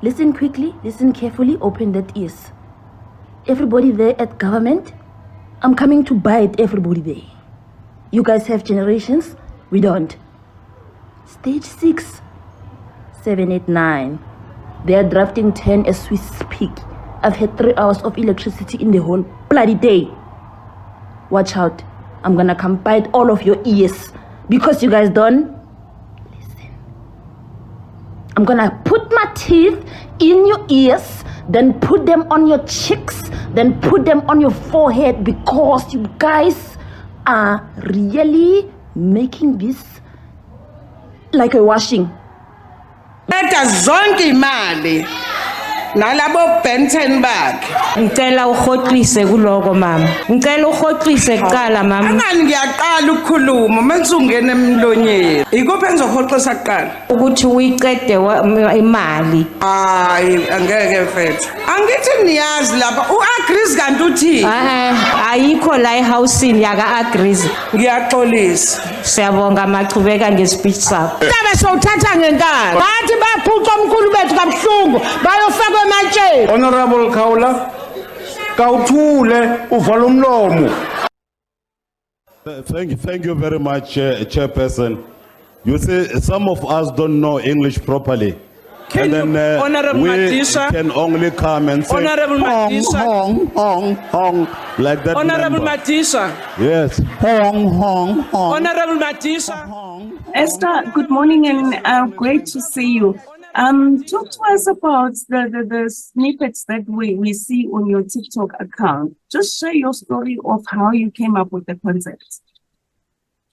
P: Listen quickly, listen carefully, open that ears. Everybody there at government, I'm coming to bite everybody there. You guys have generations, we don't. Stage 6, 7, 8, 9. They are drafting 10 as we speak. I've had 3 hours of electricity in the whole bloody day. Watch out, I'm gonna come bite all of your ears. Because you guys don't listen. I'm gonna put my teeth in your ears, then put them on your cheeks, then put them on your forehead, because you guys are really making this like a washing.
Q: Eta zonke imali nalabo Benton bakhe ngicela uhoxise kuloko mama ngicela uhoxise kuqala mama angani ngiyaqala ukukhuluma mase ungena emlonyeni ikuphi enzohoxisa kuqala ukuthi uyiqede imali hayi angeke mfethu angithi niyazi lapha uagrees kanti uthi ayikho la ehousing yaka agrees ngiyaxolisa siyabonga machubeka ngespeech sakho tabe sowuthatha ngenkani bathi baphuca omkhulu bethu kabuhlungu bayofaka ematsheni.
I: Honorable Kaula Kauthule uvala umlomo.
R: Thank you very much, Chairperson. You see, some of us don't know English properly. And then
Q: Honorable
R: we
Q: Madisa,
R: can only come and say
Q: Honorable
R: hong,
Q: Madisa,
R: hong, hong, hong, like that.
Q: Honorable
R: member.
Q: Madisa.
R: Yes. Hong, hong, hong.
Q: Honorable Madisa.
S: Esther, good morning and great to see you. Talk to us about the snippets that we see on your TikTok account. Just share your story of how you came up with the concept.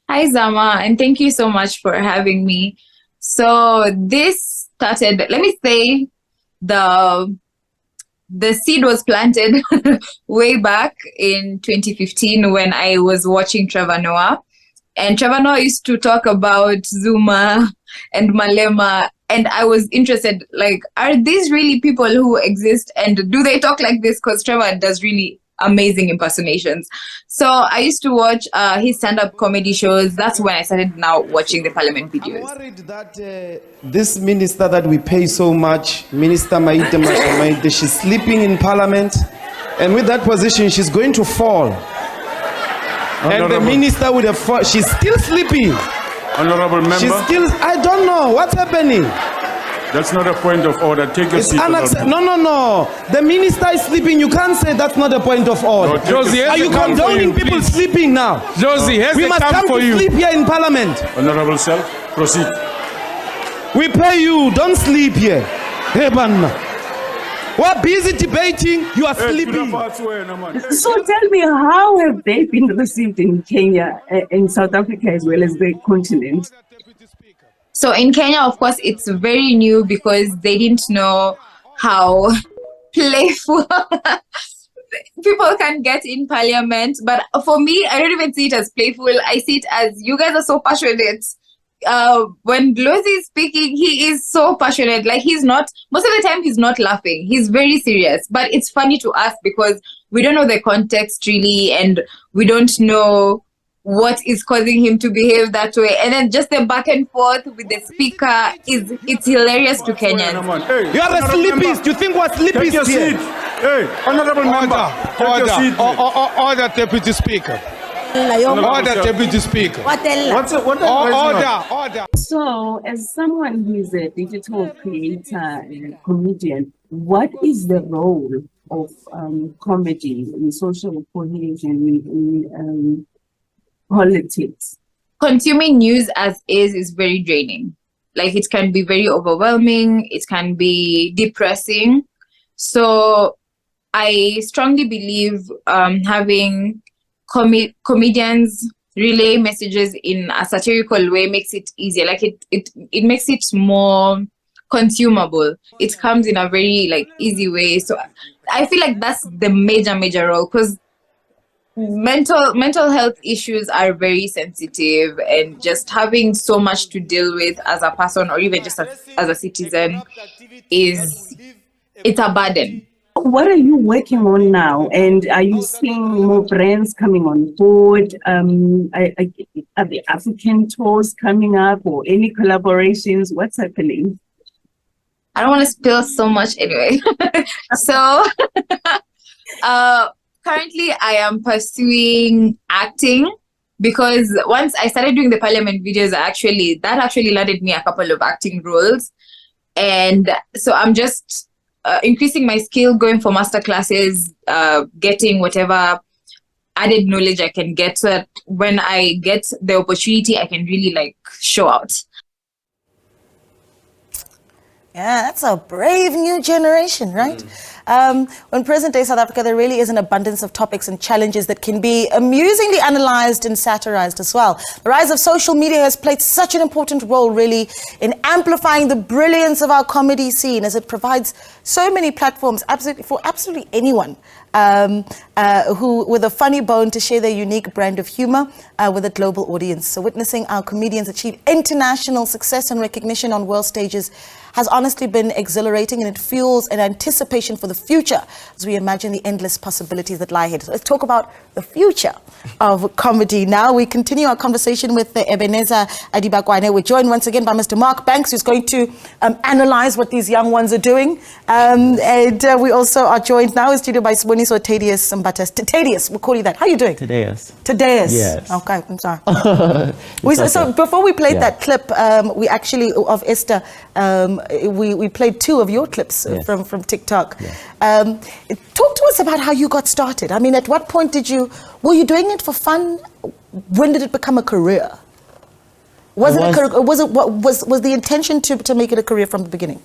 T: Hi, Zama, and thank you so much for having me. So this started, let me say, the seed was planted way back in 2015 when I was watching Trevor Noah. And Trevor Noah used to talk about Zuma and Malema. And I was interested, like, are these really people who exist? And do they talk like this? Because Trevor does really amazing impersonations. So I used to watch his stand-up comedy shows. That's when I started now watching the Parliament videos.
U: I'm worried that this minister that we pay so much, Minister Maite, she's sleeping in Parliament. And with that position, she's going to fall.
R: Honorable.
U: And the minister would have fallen. She's still sleeping.
R: Honorable member.
U: She's still, I don't know what's happening.
R: That's not a point of order. Take your
U: It's
R: seat.
U: no. The minister is sleeping. You can't say that's not a point of order.
R: No, Josie,
U: are you condoning people sleeping now?
R: Josie, here's
U: we
R: the
U: must
R: time
U: come
R: for
U: to
R: you.
U: sleep here in Parliament.
R: Honorable Self, proceed.
U: We pay you. Don't sleep here. Hey, man. We're busy debating. You are sleeping.
S: So tell me, how have they been received in Kenya, in South Africa, as well as the continent?
T: So in Kenya, of course, it's very new because they didn't know how playful people can get in parliament. But for me, I don't even see it as playful. I see it as you guys are so passionate. When Dlozi is speaking, he is so passionate. Like most of the time he's not laughing. He's very serious. But it's funny to us because we don't know the context really, and we don't know what is causing him to behave that way. And then just the back and forth with the speaker it's hilarious to Kenyans.
U: You are a sleepist. You think we're sleepists here?
R: Hey, honorable member, take your seat.
L: Order, Deputy Speaker. Order, Deputy Speaker. Order.
S: So, as someone who is a digital creator and comedian, what is the role of comedy in social cohesion in politics?
T: Consuming news as is very draining. Like it can be very overwhelming. It can be depressing. So I strongly believe having comedians relay messages in a satirical way makes it easier. Like it makes it more consumable. It comes in a very easy way. So I feel like that's the major role, because mental health issues are very sensitive, and just having so much to deal with as a person or even just as a citizen it's a burden.
S: What are you working on now? And are you seeing more brands coming on board? Are the African tours coming up or any collaborations? What's happening?
T: I don't want to spill so much anyway. So currently I am pursuing acting, because once I started doing the parliament videos, that actually landed me a couple of acting roles. And so I'm just increasing my skill, going for master classes, getting whatever added knowledge I can get, so that when I get the opportunity, I can really show out.
A: Yeah, that's a brave new generation, right? When present-day South Africa, there really is an abundance of topics and challenges that can be amusingly analyzed and satirized as well. The rise of social media has played such an important role, really, in amplifying the brilliance of our comedy scene, as it provides so many platforms for absolutely anyone who with a funny bone to share their unique brand of humor with a global audience. So witnessing our comedians achieve international success and recognition on world stages has honestly been exhilarating, and it fuels an anticipation for the future as we imagine the endless possibilities that lie ahead. So let's talk about the future of comedy now. We continue our conversation with Ebenezer Adibakwane. We're joined once again by Mr. Mark Banks, who's going to analyze what these young ones are doing. And we also are joined now in studio by Siboniso Thaddeus Mbatas. Thaddeus, we'll call you that. How are you doing?
B: Thaddeus.
A: Yes. Okay, I'm sorry. So before we played that clip, we actually, of Esther, we played 2 of your clips from TikTok. Talk to us about how you got started. I mean, at what point were you doing it for fun? When did it become a career? Was the intention to make it a career from the beginning?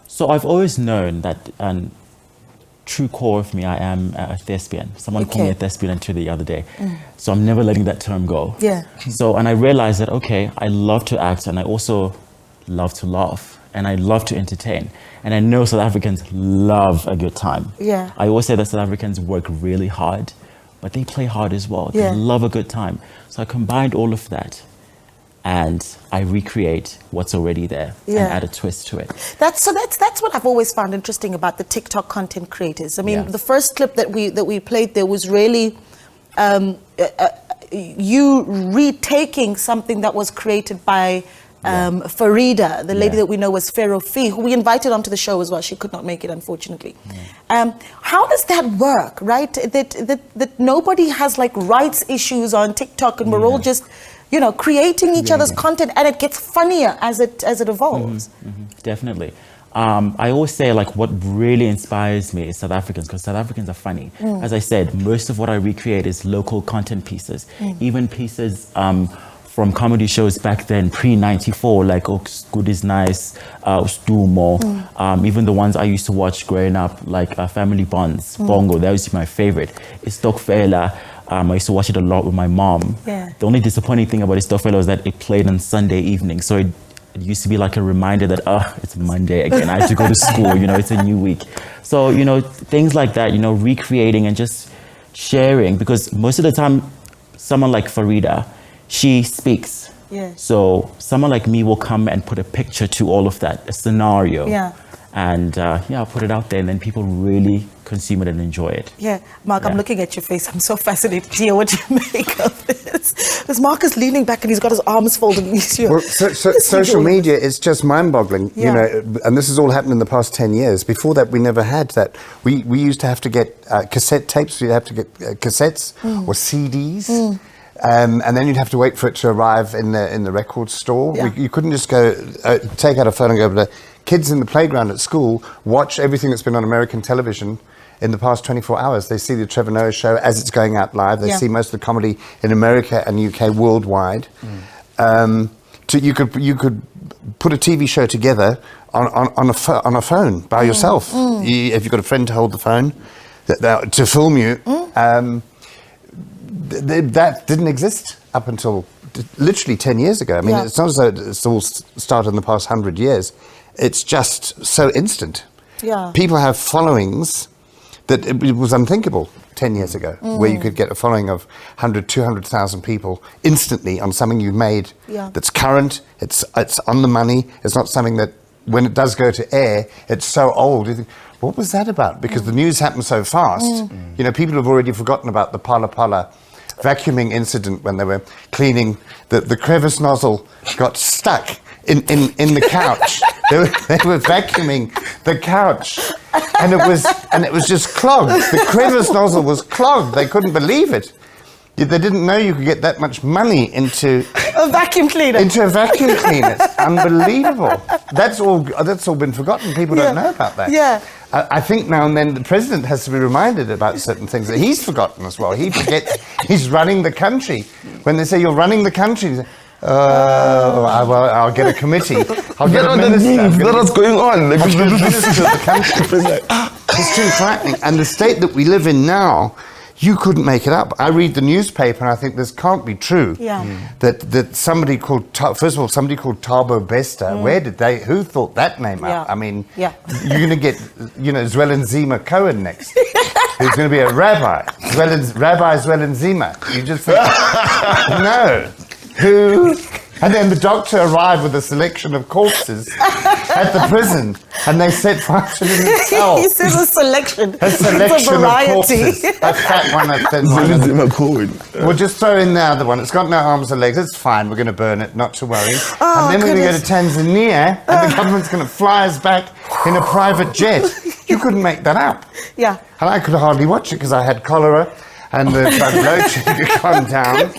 B: So I've always known that true core of me, I am a thespian. Someone called me a thespian the other day. So I'm never letting that term go.
A: Yeah.
B: So, and I realized that, okay, I love to act, and I also love to laugh, and I love to entertain. And I know South Africans love a good time.
A: Yeah.
B: I always say that South Africans work really hard, but they play hard as well.
A: Yeah.
B: They love a good time. So I combined all of that, and I recreate what's already there and add a twist to it.
A: That's what I've always found interesting about the TikTok content creators. I mean, the first clip that we played there was really you retaking something that was created by Farida, the lady that we know was Pharaoh Fee, who we invited onto the show as well. She could not make it, unfortunately. How does that work, right? That nobody has rights issues on TikTok, and we're all just, you know, creating each other's content, and it gets funnier as it evolves.
B: Definitely. I always say, like, what really inspires me is South Africans, because South Africans are funny. As I said, most of what I recreate is local content pieces, even pieces from comedy shows back then, pre-94, like Good is Nice, Stumo, even the ones I used to watch growing up, like Family Bonds, Bongo, that was my favorite. Istokfela, I used to watch it a lot with my mom. The only disappointing thing about Istokfela was that it played on Sunday evening, so it used to be like a reminder that, it's Monday again, I have to go to school, you know, it's a new week. So, you know, things like that, you know, recreating and just sharing, because most of the time, someone like Farida, she speaks. So someone like me will come and put a picture to all of that, a scenario. And I'll put it out there, and then people really consume it and enjoy it.
A: Mark, I'm looking at your face. I'm so fascinated to hear what you make of this. Because Mark is leaning back and he's got his arms folded. And he's
H: well, social media is just mind-boggling, you know, and this has all happened in the past 10 years. Before that, we never had that. We used to have to get cassette tapes. We'd have to get cassettes or CDs. And then you'd have to wait for it to arrive in the record store. You couldn't just go take out a phone and go to kids in the playground at school, watch everything that's been on American television in the past 24 hours. They see the Trevor Noah show as it's going out live. They see most of the comedy in America and UK worldwide. You could put a TV show together on a phone by yourself. If you've got a friend to hold the phone to film you. That didn't exist up until literally 10 years ago. I mean, it's not as though it's all started in the past 100 years. It's just so instant. People have followings that it was unthinkable 10 years ago, where you could get a following of 100, 200,000 people instantly on something you've made that's current, it's on the money, it's not something that, when it does go to air, it's so old. You think, what was that about? Because the news happened so fast. You know, people have already forgotten about the Pala Pala vacuuming incident when they were cleaning. The crevice nozzle got stuck in the couch. They were vacuuming the couch, and it was just clogged. The crevice nozzle was clogged. They couldn't believe it. They didn't know you could get that much money into
A: a vacuum cleaner.
H: Into a vacuum cleaner. It's unbelievable. That's all been forgotten. People don't know about that. I think now and then the president has to be reminded about certain things that he's forgotten as well. He forgets he's running the country. When they say you're running the country, I'll get a committee. I'll get a minister.
O: What's going on?
H: I'll get a minister of the country. It's too frightening. And the state that we live in now, you couldn't make it up. I read the newspaper and I think this can't be true. That somebody called, first of all, somebody called Thabo Bester, who thought that name up? I mean, you're going to get, Zwelinzima Cohen next. Who's going to be a rabbi. Rabbi Zwelinzima. You just think, no. Who? And then the doctor arrived with a selection of corpses at the prison, and they set fire to them themselves.
A: He says a selection.
H: A selection of corpses. A fat one, a thin one. We'll just throw in the other one. It's got no arms or legs. It's fine. We're going to burn it. Not to worry. And then we're going to go to Tanzania, and the government's going to fly us back in a private jet. You couldn't make that up. And I could hardly watch it because I had cholera, and the blood sugar had gone down.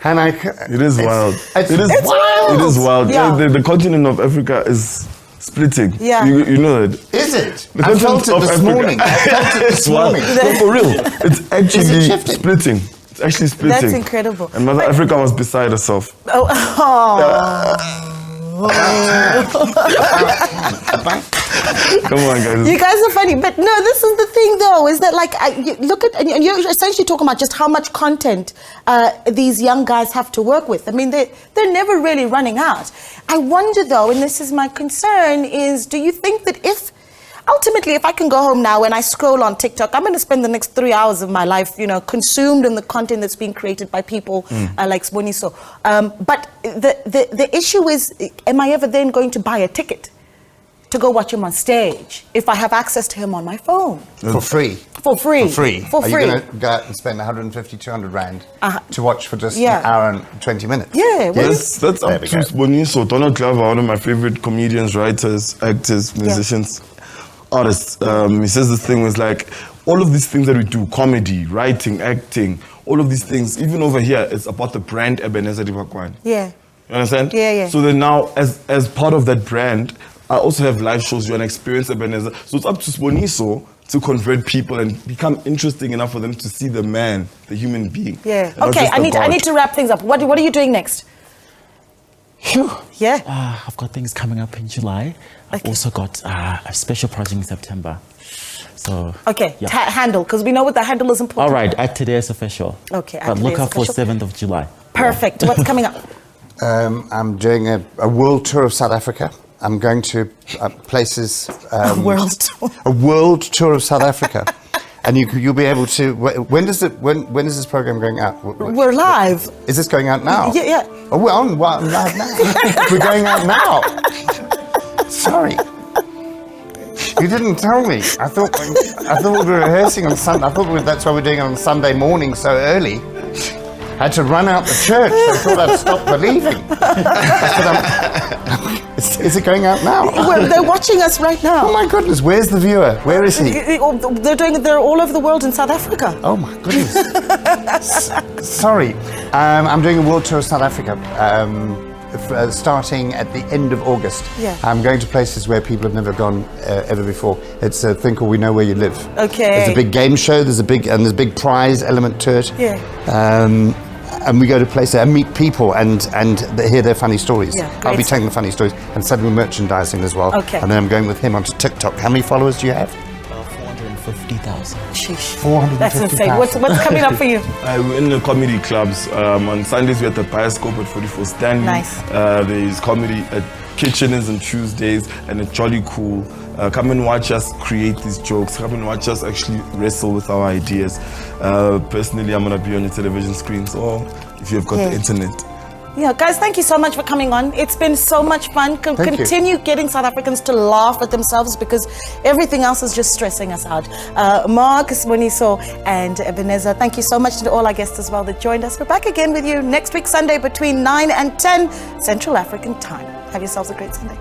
H: And
O: it is wild.
H: It is wild.
O: It is wild. The continent of Africa is splitting. You know that.
H: Is it?
O: The
H: I felt it this morning.
O: No, for real. It's actually splitting. It's actually splitting.
A: That's incredible.
O: And Mother Africa was beside herself. Come on, guys.
A: You guys are funny, but no, this is the thing though, is that like, you look at, and you're essentially talking about just how much content these young guys have to work with. I mean, they're never really running out. I wonder though, and this is my concern, is do you think that ultimately, if I can go home now and I scroll on TikTok, I'm going to spend the next 3 hours of my life, consumed in the content that's being created by people like Sboniso. But the issue is, am I ever then going to buy a ticket to go watch him on stage if I have access to him on my phone?
H: For free.
A: For free.
H: Are you going to go out and spend 150, 200 rand to watch for just an hour and 20 minutes?
O: That's up to Sboniso. Donald Glover, one of my favorite comedians, writers, actors, musicians. artist. He says this thing was like, all of these things that we do, comedy, writing, acting, all of these things, even over here, it's about the brand Ebenezer Dibakwane.
A: Yeah.
O: You understand?
A: Yeah, yeah.
O: So then now, as part of that brand, I also have live shows. You want to experience Ebenezer. So it's up to Sponiso to convert people and become interesting enough for them to see the man, the human being.
A: Yeah.
O: and not
A: Okay,
O: just the
A: I
O: god.
A: need to wrap things up. What are you doing next? Yeah.
B: I've got things coming up in July. I've also got a special project in September. So
A: Okay,
B: yeah.
A: handle, because we know what the handle is important.
B: All right, at today's official.
A: Okay, at
B: But look
A: Today's
B: out for
A: Official.
B: 7th of July.
A: Perfect. What's coming up?
H: I'm doing a world tour of South Africa. I'm going to places.
A: A world tour.
H: A world tour of South Africa, and you'll be able to. When is this program going out?
A: We're live.
H: Is this going out now?
A: Yeah, yeah.
H: Oh, well, I'm live now. We're going out now. Sorry. You didn't tell me. I thought we were rehearsing on Sunday. I thought that's why we're doing it on Sunday morning so early. I had to run out the church. I thought I'd stop believing. I said, is it going out now?
A: Well, they're watching us right now.
H: Oh my goodness, where's the viewer? Where is he?
A: They're all over the world in South Africa.
H: Oh my goodness. Sorry. I'm doing a world tour of South Africa. Starting at the end of August.
A: Yeah.
H: I'm going to places where people have never gone ever before. It's a thing called We Know Where You Live.
A: Okay.
H: There's a big game show. There's a big prize element to it.
A: Yeah.
H: And we go to places and meet people and hear their funny stories.
A: Yeah,
H: I'll be
A: great
H: taking the funny stories and suddenly merchandising as well.
A: Okay.
H: And then I'm going with him onto TikTok. How many followers do you have?
B: 450,000.
A: Sheesh.
H: 450,000.
A: That's insane. What's coming up for you?
O: We're in the comedy clubs. On Sundays, we're at the Bioscope at 44 Stanley.
A: Nice.
O: There's comedy at Kitcheners on Tuesdays and at Jolly Cool. Come and watch us create these jokes. Come and watch us actually wrestle with our ideas. Personally, I'm going to be on your television screens or if you've got the internet.
A: Yeah, guys, thank you so much for coming on. It's been so much fun. Continue getting South Africans to laugh at themselves because everything else is just stressing us out. Mark, Smoniso, and Ebenezer, thank you so much to all our guests as well that joined us. We're back again with you next week, Sunday, between 9 and 10 Central African time. Have yourselves a great Sunday.